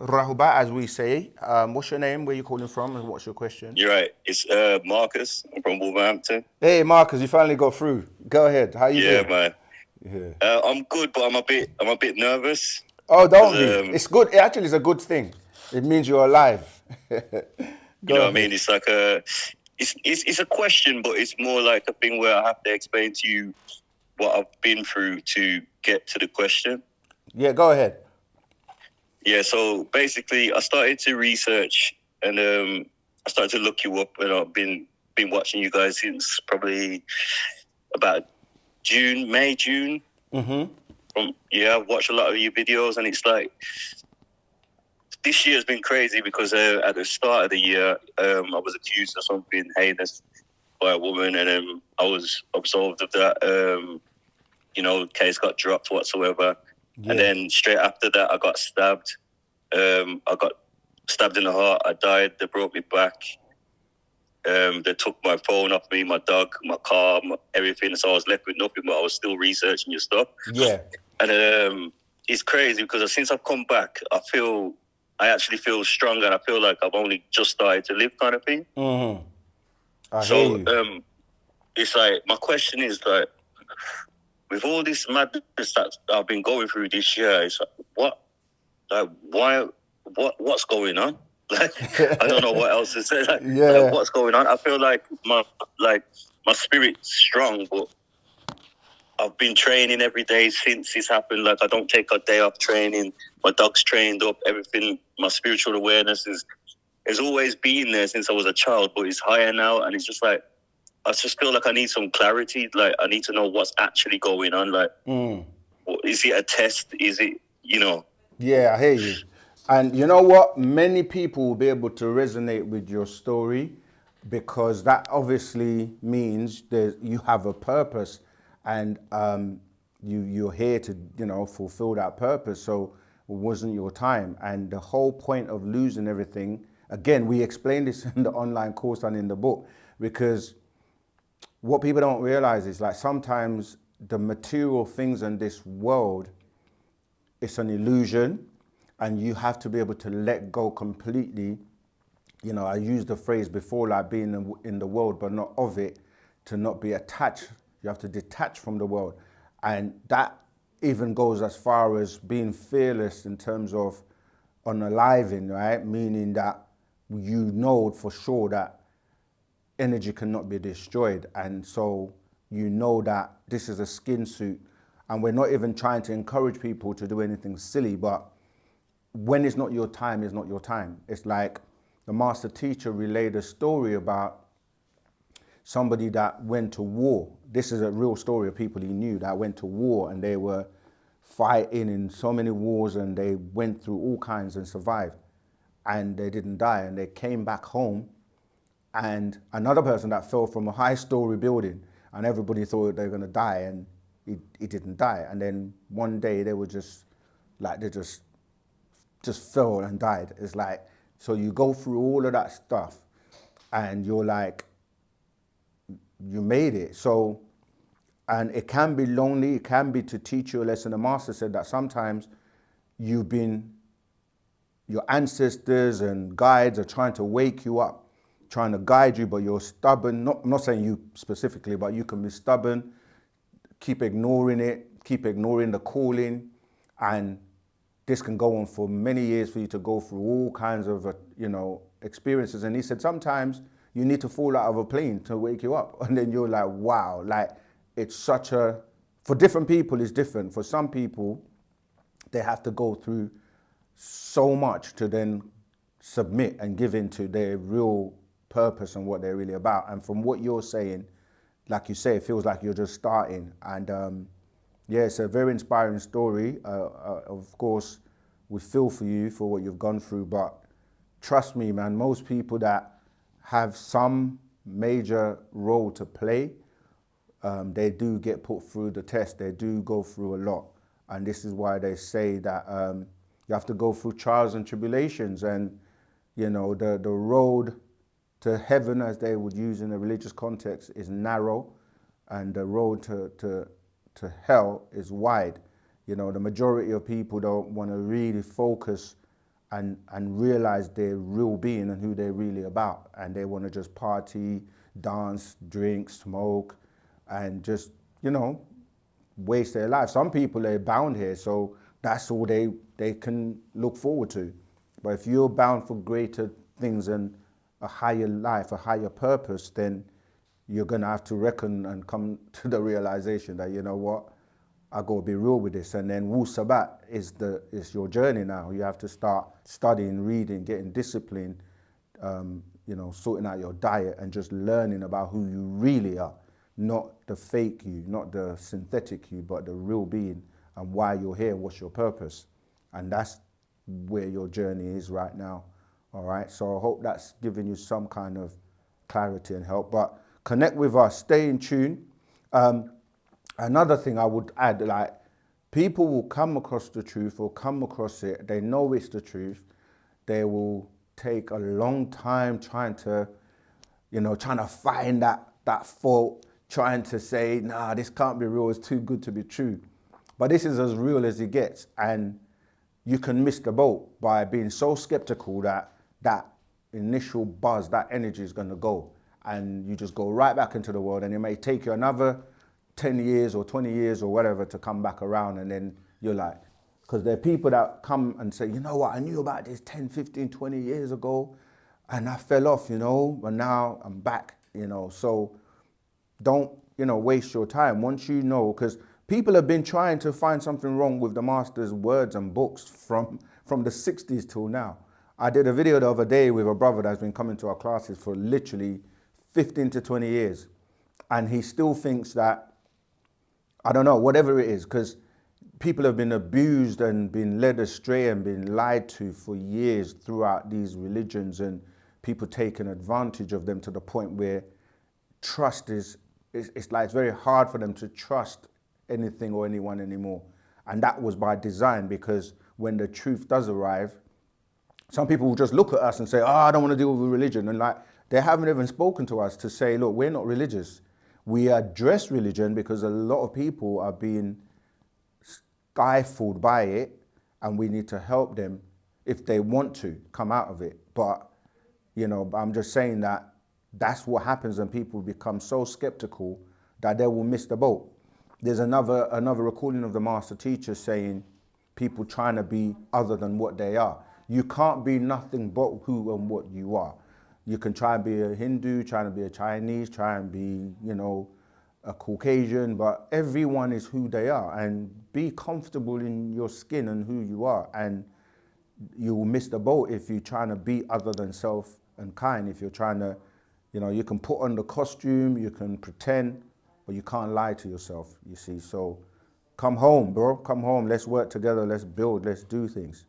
Rahubat, as we say. What's your name? Where you calling from? And what's your question? You're right. It's Marcus. I'm from Wolverhampton. Hey, Marcus, you finally got through. Go ahead. How you Yeah, doing? man. Yeah. I'm good, but I'm a bit nervous Oh, because don't be. It's good. It actually is a good thing. It means you're alive. you Go know what I mean. ahead. It's like it's a question, but it's more like a thing where I have to explain to you what I've been through to get to the question. Yeah, go ahead. Yeah. So basically, I started to research and I started to look you up, and I've been watching you guys since probably about May, June. I've watched a lot of your videos, and it's like this year has been crazy because at the start of the year, I was accused of something heinous by a woman, and I was absolved of that. Case got dropped whatsoever, and then straight after that, I got stabbed. I got stabbed in the heart. I died. They brought me back. They took my phone off me, my dog, my car, everything. So I was left with nothing, but I was still researching your stuff. Yeah. And it's crazy because since I've come back, I actually feel stronger, and I feel like I've only just started to live, kind of thing. I hear you. It's like my question is like, with all this madness that I've been going through this year, it's what's going on? Like, I don't know what else to say. Like, what's going on? I feel like my spirit's strong, but I've been training every day since this happened. Like, I don't take a day off training. My dog's trained up. Everything. My spiritual awareness has always been there since I was a child, but it's higher now, and it's just like I just feel like I need some clarity. Like, I need to know what's actually going on. Like, is it a test? Is it, Yeah, I hear you. And you know what? Many people will be able to resonate with your story because that obviously means that you have a purpose and you're here to, fulfill that purpose. So it wasn't your time. And the whole point of losing everything, again, we explain this in the online course and in the book, because what people don't realize is like sometimes the material things in this world, it's an illusion, and you have to be able to let go completely. I used the phrase before, like being in the world, but not of it, to not be attached. You have to detach from the world. And that even goes as far as being fearless in terms of unaliving, right? Meaning that you know for sure that energy cannot be destroyed. And so you know that this is a skin suit. And we're not even trying to encourage people to do anything silly, but when it's not your time, it's not your time. It's like the master teacher relayed a story about somebody that went to war. This is a real story of people he knew that went to war, and they were fighting in so many wars, and they went through all kinds and survived, and they didn't die, and they came back home. And another person that fell from a high story building, and everybody thought they were going to die, and he didn't die. And then one day they were just like, they just fell and died. It's like, so you go through all of that stuff and you're like, you made it. So, and it can be lonely, it can be to teach you a lesson. The master said that sometimes your ancestors and guides are trying to wake you up, trying to guide you, but you're stubborn. I'm not saying you specifically, but you can be stubborn, keep ignoring it, keep ignoring the calling, and this can go on for many years for you to go through all kinds of, experiences. And he said, sometimes you need to fall out of a plane to wake you up. And then you're like, wow, like it's for different people it's different. For some people, they have to go through so much to then submit and give into their real purpose and what they're really about. And from what you're saying, like you say, it feels like you're just starting. And it's a very inspiring story. Of course, we feel for you for what you've gone through, but trust me, man, most people that have some major role to play, they do get put through the test. They do go through a lot. And this is why they say that you have to go through trials and tribulations. And, the road to heaven, as they would use in a religious context, is narrow. And the road to hell is wide. The majority of people don't want to really focus and realize their real being and who they're really about. And they want to just party, dance, drink, smoke, and just, waste their life. Some people are bound here, so that's all they can look forward to. But if you're bound for greater things and a higher life, a higher purpose, then you're gonna have to reckon and come to the realization that, you know what, I gotta be real with this. And then Wu-Sabat is your journey now. You have to start studying, reading, getting disciplined, sorting out your diet and just learning about who you really are. Not the fake you, not the synthetic you, but the real being and why you're here, what's your purpose. And that's where your journey is right now. All right, so I hope that's giving you some kind of clarity and help. But connect with us, stay in tune. Another thing I would add, like, people will come across the truth or come across it, they know it's the truth. They will take a long time trying to find that fault, trying to say, nah, this can't be real, it's too good to be true. But this is as real as it gets. And you can miss the boat by being so skeptical that that initial buzz, that energy is going to go. And you just go right back into the world, and it may take you another 10 years or 20 years or whatever to come back around. And then you're like, because there are people that come and say, you know what, I knew about this 10, 15, 20 years ago, and I fell off, but now I'm back, So don't, waste your time. Once you know, because people have been trying to find something wrong with the master's words and books from the 60s till now. I did a video the other day with a brother that's been coming to our classes for literally 15 to 20 years. And he still thinks that, I don't know, whatever it is, because people have been abused and been led astray and been lied to for years throughout these religions, and people taking advantage of them to the point where trust it's very hard for them to trust anything or anyone anymore. And that was by design, because when the truth does arrive, some people will just look at us and say, I don't want to deal with religion. And they haven't even spoken to us to say, look, we're not religious. We address religion because a lot of people are being stifled by it, and we need to help them if they want to come out of it. But, I'm just saying that that's what happens when people become so skeptical that they will miss the boat. There's another recording of the master teacher saying people trying to be other than what they are. You can't be nothing but who and what you are. You can try and be a Hindu, try and be a Chinese, try and be, a Caucasian, but everyone is who they are, and be comfortable in your skin and who you are. And you will miss the boat if you're trying to be other than self and kind. If you're trying to, you can put on the costume, you can pretend, but you can't lie to yourself, you see. So come home, bro, come home. Let's work together. Let's build, let's do things.